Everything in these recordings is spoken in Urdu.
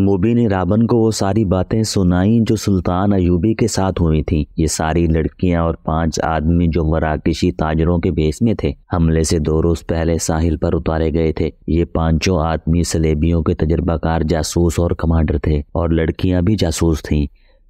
موبی نے رابن کو وہ ساری باتیں سنائیں جو سلطان ایوبی کے ساتھ ہوئی تھیں۔ یہ ساری لڑکیاں اور 5 آدمی جو مراکشی تاجروں کے بھیس میں تھے، حملے سے 2 روز پہلے ساحل پر اتارے گئے تھے۔ یہ 5 آدمی سلیبیوں کے تجربہ کار جاسوس اور کمانڈر تھے، اور لڑکیاں بھی جاسوس تھیں۔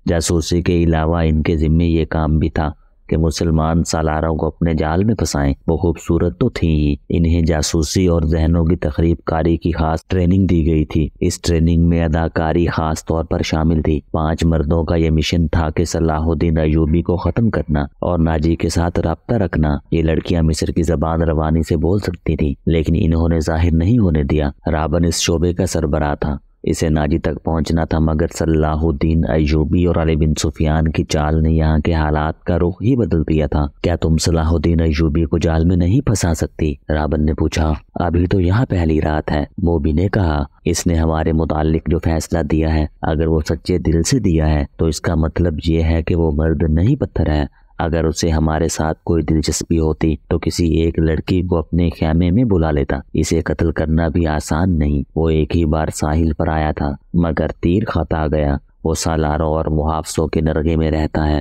جاسوسی کے علاوہ ان کے ذمے یہ کام بھی تھا کہ مسلمان سالاروں کو اپنے جال میں پھنسائیں۔ وہ خوبصورت تو تھیں ہی، انہیں جاسوسی اور ذہنوں کی تخریب کاری کی خاص ٹریننگ دی گئی تھی۔ اس ٹریننگ میں اداکاری خاص طور پر شامل تھی۔ 5 مردوں کا یہ مشن تھا کہ صلاح الدین ایوبی کو ختم کرنا اور ناجی کے ساتھ رابطہ رکھنا۔ یہ لڑکیاں مصر کی زبان روانی سے بول سکتی تھیں، لیکن انہوں نے ظاہر نہیں ہونے دیا۔ رابن اس شعبے کا سربراہ تھا، اسے ناجی تک پہنچنا تھا، مگر صلاح الدین ایوبی اور علی بن سفیان کی چال نے یہاں کے حالات کا رخ ہی بدل دیا تھا۔ کیا تم صلاح الدین ایوبی کو جال میں نہیں پھنسا سکتی؟ رابن نے پوچھا۔ ابھی تو یہاں پہلی رات ہے، موبی نے کہا۔ اس نے ہمارے متعلق جو فیصلہ دیا ہے، اگر وہ سچے دل سے دیا ہے تو اس کا مطلب یہ ہے کہ وہ مرد نہیں پتھر ہے۔ اگر اسے ہمارے ساتھ کوئی دلچسپی ہوتی تو کسی ایک لڑکی کو اپنے خیمے میں بلا لیتا۔ اسے قتل کرنا بھی آسان نہیں۔ وہ ایک ہی بار ساحل پر آیا تھا، مگر تیر کھاتا گیا۔ وہ سالاروں اور محافظوں کے نرغے میں رہتا ہے۔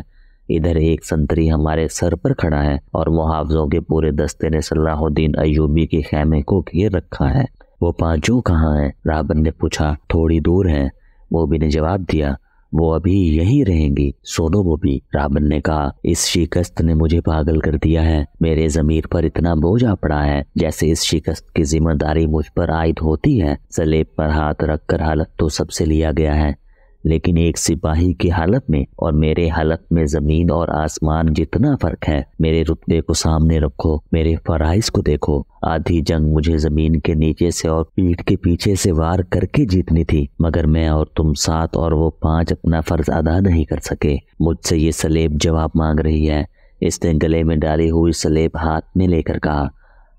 ادھر ایک سنتری ہمارے سر پر کھڑا ہے اور محافظوں کے پورے دستے نے صلاح الدین ایوبی کے خیمے کو گھیر رکھا ہے۔ وہ 5 کہاں ہیں؟ رابن نے پوچھا۔ تھوڑی دور ہیں، موبی نے جواب دیا۔ وہ ابھی یہیں رہیں گی۔ سونو موبی، رابن نے کہا، اس شکست نے مجھے پاگل کر دیا ہے۔ میرے ضمیر پر اتنا بوجھ آ پڑا ہے جیسے اس شکست کی ذمہ داری مجھ پر عائد ہوتی ہے۔ سلیب پر ہاتھ رکھ کر حلف تو سب سے لیا گیا ہے، لیکن ایک سپاہی کی حالت میں اور میرے حالت میں زمین اور آسمان جتنا فرق ہے۔ میرے رتبے کو سامنے رکھو، میرے فرائض کو دیکھو۔ آدھی جنگ مجھے زمین کے نیچے سے اور پیٹھ کے پیچھے سے وار کر کے جیتنی تھی، مگر میں اور تم 7 اور وہ 5 اپنا فرض ادا نہیں کر سکے۔ مجھ سے یہ سلیب جواب مانگ رہی ہے۔ اس نے گلے میں ڈالی ہوئی سلیب ہاتھ میں لے کر کہا،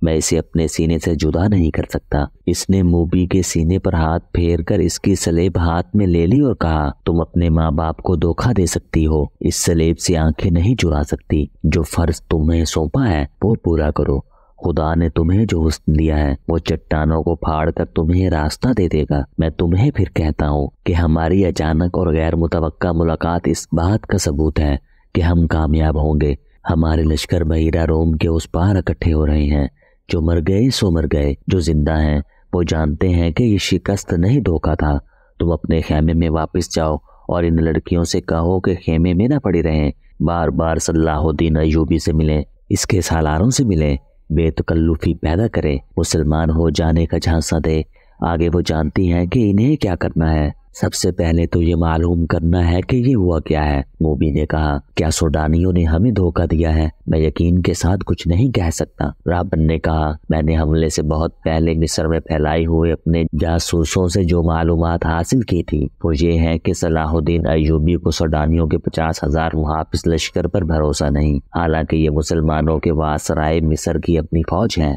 میں اسے اپنے سینے سے جدا نہیں کر سکتا۔ اس نے موبی کے سینے پر ہاتھ پھیر کر اس کی سلیب ہاتھ میں لے لی اور کہا، تم اپنے ماں باپ کو دھوکہ دے سکتی ہو، اس سلیب سے آنکھیں نہیں چرا سکتی۔ جو فرض تمہیں سونپا ہے وہ پورا کرو۔ خدا نے تمہیں جو حسن دیا ہے وہ چٹانوں کو پھاڑ کر تمہیں راستہ دے دے گا۔ میں تمہیں پھر کہتا ہوں کہ ہماری اچانک اور غیر متوقع ملاقات اس بات کا ثبوت ہے کہ ہم کامیاب ہوں گے۔ ہمارے لشکر بحیرہ روم کے اس پار اکٹھے ہو رہے ہیں۔ جو مر گئے سو مر گئے، جو زندہ ہیں وہ جانتے ہیں کہ یہ شکست نہیں دھوکہ تھا۔ تم اپنے خیمے میں واپس جاؤ اور ان لڑکیوں سے کہو کہ خیمے میں نہ پڑی رہیں، بار بار صلاح الدین ایوبی سے ملیں، اس کے سالاروں سے ملیں، بے تکلفی پیدا کریں، مسلمان ہو جانے کا جھانسا دے۔ آگے وہ جانتی ہیں کہ انہیں کیا کرنا ہے۔ سب سے پہلے تو یہ معلوم کرنا ہے کہ یہ ہوا کیا ہے۔ موبی نے کہا، کیا سوڈانیوں نے ہمیں دھوکہ دیا ہے؟ میں یقین کے ساتھ کچھ نہیں کہہ سکتا۔ رابن نے کہا، میں نے حملے سے بہت پہلے مصر میں پھیلائے ہوئے اپنے جاسوسوں سے جو معلومات حاصل کی تھی وہ یہ ہے کہ صلاح الدین ایوبی کو سوڈانیوں کے 50,000 محافظ لشکر پر بھروسہ نہیں، حالانکہ یہ مسلمانوں کے واسرائے مصر کی اپنی فوج ہے۔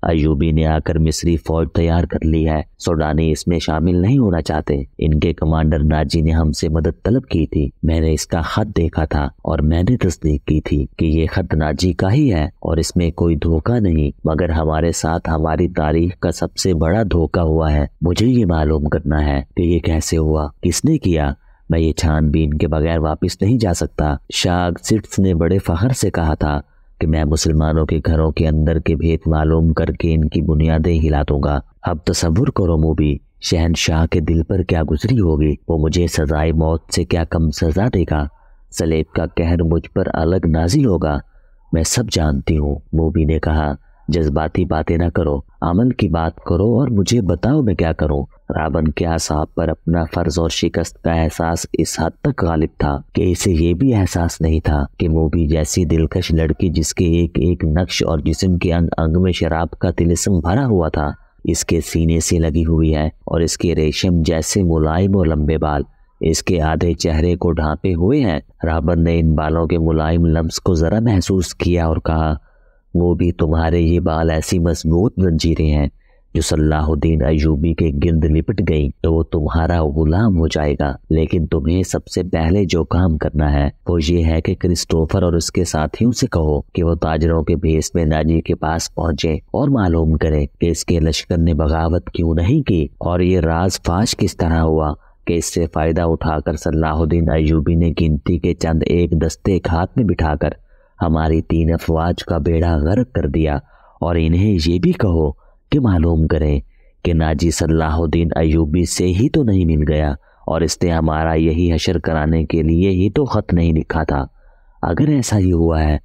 ایوبی نے آ کر مصری فوج تیار کر لی ہے۔ سوڈانی اس میں شامل نہیں ہونا چاہتے۔ ان کے کمانڈر ناجی نے ہم سے مدد طلب کی تھی۔ میں نے اس کا خط دیکھا تھا اور میں نے تصدیق کی تھی کہ یہ خط ناجی کا ہی ہے اور اس میں کوئی دھوکہ نہیں، مگر ہمارے ساتھ ہماری تاریخ کا سب سے بڑا دھوکہ ہوا ہے۔ مجھے یہ معلوم کرنا ہے کہ یہ کیسے ہوا، کس نے کیا۔ میں یہ چھان بین کے بغیر واپس نہیں جا سکتا۔ شاگ سٹس نے بڑے فخر سے کہا تھا کہ میں مسلمانوں کے گھروں کے اندر کے بھید معلوم کر کے ان کی بنیادیں ہلا دوں گا۔ اب تصور کرو موبی، شہنشاہ کے دل پر کیا گزری ہوگی۔ وہ مجھے سزائے موت سے کیا کم سزا دے گا۔ سلیب کا قہر مجھ پر الگ نازل ہوگا۔ میں سب جانتی ہوں، موبی نے کہا۔ جذباتی باتیں نہ کرو، عمل کی بات کرو اور مجھے بتاؤ میں کیا کروں۔ رابن کے اعصاب پر اپنا فرض اور شکست کا احساس اس حد تک غالب تھا کہ اسے یہ بھی احساس نہیں تھا کہ موبی جیسی دلکش لڑکی جس کے ایک ایک نقش اور جسم کے انگ انگ میں شراب کا طلسم بھرا ہوا تھا، اس کے سینے سے لگی ہوئی ہے، اور اس کے ریشم جیسے ملائم اور لمبے بال اس کے آدھے چہرے کو ڈھانپے ہوئے ہیں۔ رابن نے ان بالوں کے ملائم لمس کو ذرا محسوس کیا اور کہا، وہ بھی تمہارے یہ بال ایسی مضبوط زنجیریں ہیں جو صلاح الدین ایوبی کے گرد لپٹ گئی تو وہ تمہارا غلام ہو جائے گا۔ لیکن تمہیں سب سے پہلے جو کام کرنا ہے وہ یہ ہے کہ کرسٹوفر اور اس کے ساتھیوں سے کہو کہ وہ تاجروں کے بھیس میں ناجی کے پاس پہنچے اور معلوم کرے کہ اس کے لشکر نے بغاوت کیوں نہیں کی اور یہ راز فاش کس طرح ہوا کہ اس سے فائدہ اٹھا کر صلاح الدین ایوبی نے گنتی کے چند ایک دستے ایک ہاتھ میں بٹھا کر ہماری 3 افواج کا بیڑا غرق کر دیا، اور انہیں یہ بھی کہو کہ معلوم کریں کہ ناجی صلاح الدین ایوبی سے ہی تو نہیں مل گیا، اور اس نے ہمارا یہی حشر کرانے کے لیے ہی تو خط نہیں لکھا تھا۔ اگر ایسا ہی ہوا ہے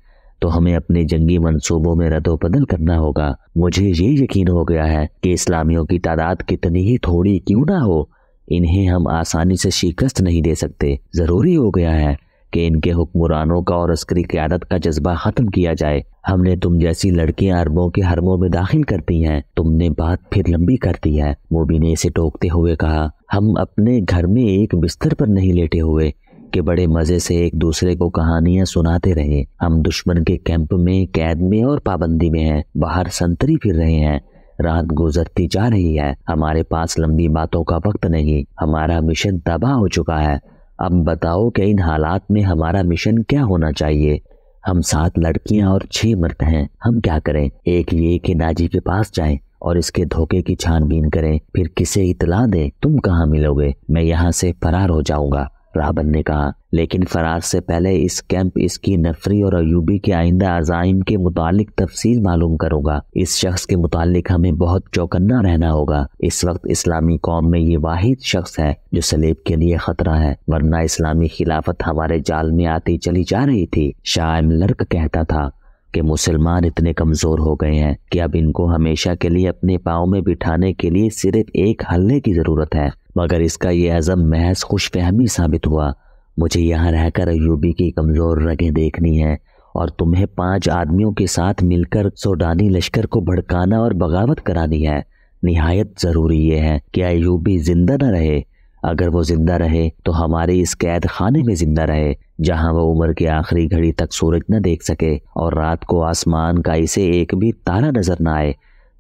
تو ہمیں اپنے جنگی منصوبوں میں رد و بدل کرنا ہوگا۔ مجھے یہ یقین ہو گیا ہے کہ اسلامیوں کی تعداد کتنی ہی تھوڑی کیوں نہ ہو، انہیں ہم آسانی سے شکست نہیں دے سکتے۔ ضروری ہو گیا ہے کہ ان کے حکمرانوں کا اور عسکری قیادت کا جذبہ ختم کیا جائے۔ ہم نے تم جیسی لڑکیاں عربوں کے حرموں میں داخل کر دی ہیں، تم نے بات پھر لمبی کر دی ہے۔ موبی نے اسے ٹوکتے ہوئے کہا، ہم اپنے گھر میں ایک بستر پر نہیں لیٹے ہوئے کہ بڑے مزے سے ایک دوسرے کو کہانیاں سناتے رہیں۔ ہم دشمن کے کیمپ میں، قید میں اور پابندی میں ہیں، باہر سنتری پھر رہے ہیں۔ رات گزرتی جا رہی ہے، ہمارے پاس لمبی باتوں کا وقت نہیں، ہمارا مشن تباہ ہو چکا ہے۔ اب بتاؤ کہ ان حالات میں ہمارا مشن کیا ہونا چاہیے؟ ہم 7 لڑکیاں اور 6 مرد ہیں، ہم کیا کریں؟ ایک یہ کہ ناجی کے پاس جائیں اور اس کے دھوکے کی چھان بین کریں، پھر کسے اطلاع دیں؟ تم کہاں ملو گے؟ میں یہاں سے فرار ہو جاؤں گا، رابن نے کہا، لیکن فرار سے پہلے اس کیمپ، اس کی نفری اور ایوبی کے آئندہ عزائم کے متعلق تفصیل معلوم کروں گا۔ اس شخص کے متعلق ہمیں بہت چوکنا رہنا ہوگا۔ اس وقت اسلامی قوم میں یہ واحد شخص ہے جو صلیب کے لیے خطرہ ہے، ورنہ اسلامی خلافت ہمارے جال میں آتی چلی جا رہی تھی۔ شاعر لرک کہتا تھا کہ مسلمان اتنے کمزور ہو گئے ہیں کہ اب ان کو ہمیشہ کے لیے اپنے پاؤں میں بٹھانے کے لیے صرف ایک حلے کی ضرورت ہے، مگر اس کا یہ عزم محض خوش فہمی ثابت ہوا۔ مجھے یہاں رہ کر ایوبی کی کمزور رگیں دیکھنی ہیں، اور تمہیں 5 آدمیوں کے ساتھ مل کر سوڈانی لشکر کو بھڑکانا اور بغاوت کرانی ہے۔ نہایت ضروری یہ ہے کہ ایوبی زندہ نہ رہے۔ اگر وہ زندہ رہے تو ہمارے اس قید خانے میں زندہ رہے، جہاں وہ عمر کے آخری گھڑی تک سورج نہ دیکھ سکے، اور رات کو آسمان کا اسے ایک بھی تارا نظر نہ آئے۔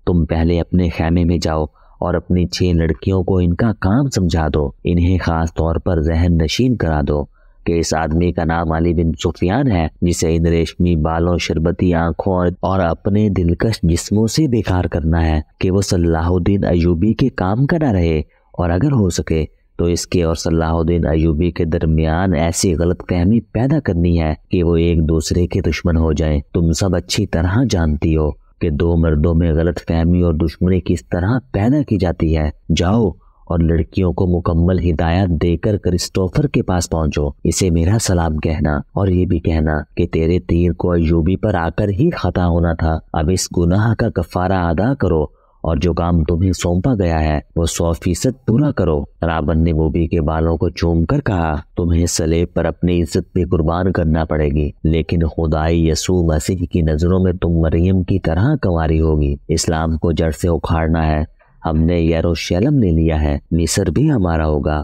تم پہلے اپنے خیمے میں جاؤ اور اپنی 6 لڑکیوں کو ان کا کام سمجھا دو، انہیں خاص طور پر ذہن نشین کرا دو کہ اس آدمی کا نام علی بن سفیان ہے، جسے ان ریشمی بالوں، شربتی آنکھوں اور اپنے دلکش جسموں سے بیکار کرنا ہے کہ وہ صلاح الدین ایوبی کے کام کا نہ رہے، اور اگر ہو سکے تو اس کے اور صلاح الدین ایوبی کے درمیان ایسی غلط فہمی پیدا کرنی ہے کہ وہ ایک دوسرے کے دشمن ہو جائیں۔ تم سب اچھی طرح جانتی ہو کہ 2 مردوں میں غلط فہمی اور دشمنی کس طرح پیدا کی جاتی ہے۔ جاؤ اور لڑکیوں کو مکمل ہدایات دے کر کرسٹوفر کے پاس پہنچو، اسے میرا سلام کہنا، اور یہ بھی کہنا کہ تیرے تیر کو ایوبی پر آ کر ہی خطا ہونا تھا۔ اب اس گناہ کا کفارہ ادا کرو، اور جو کام تمہیں سونپا گیا ہے وہ 100% پورا کرو۔ رابن نے موبی کے بالوں کو چوم کر کہا، تمہیں صلیب پر اپنی عزت بھی قربان کرنا پڑے گی، لیکن خدائی یسوع مسیح کی نظروں میں تم مریم کی طرح کنواری ہوگی۔ اسلام کو جڑ سے اکھاڑنا ہے۔ ہم نے یروشلم لے لیا ہے، مصر بھی ہمارا ہوگا۔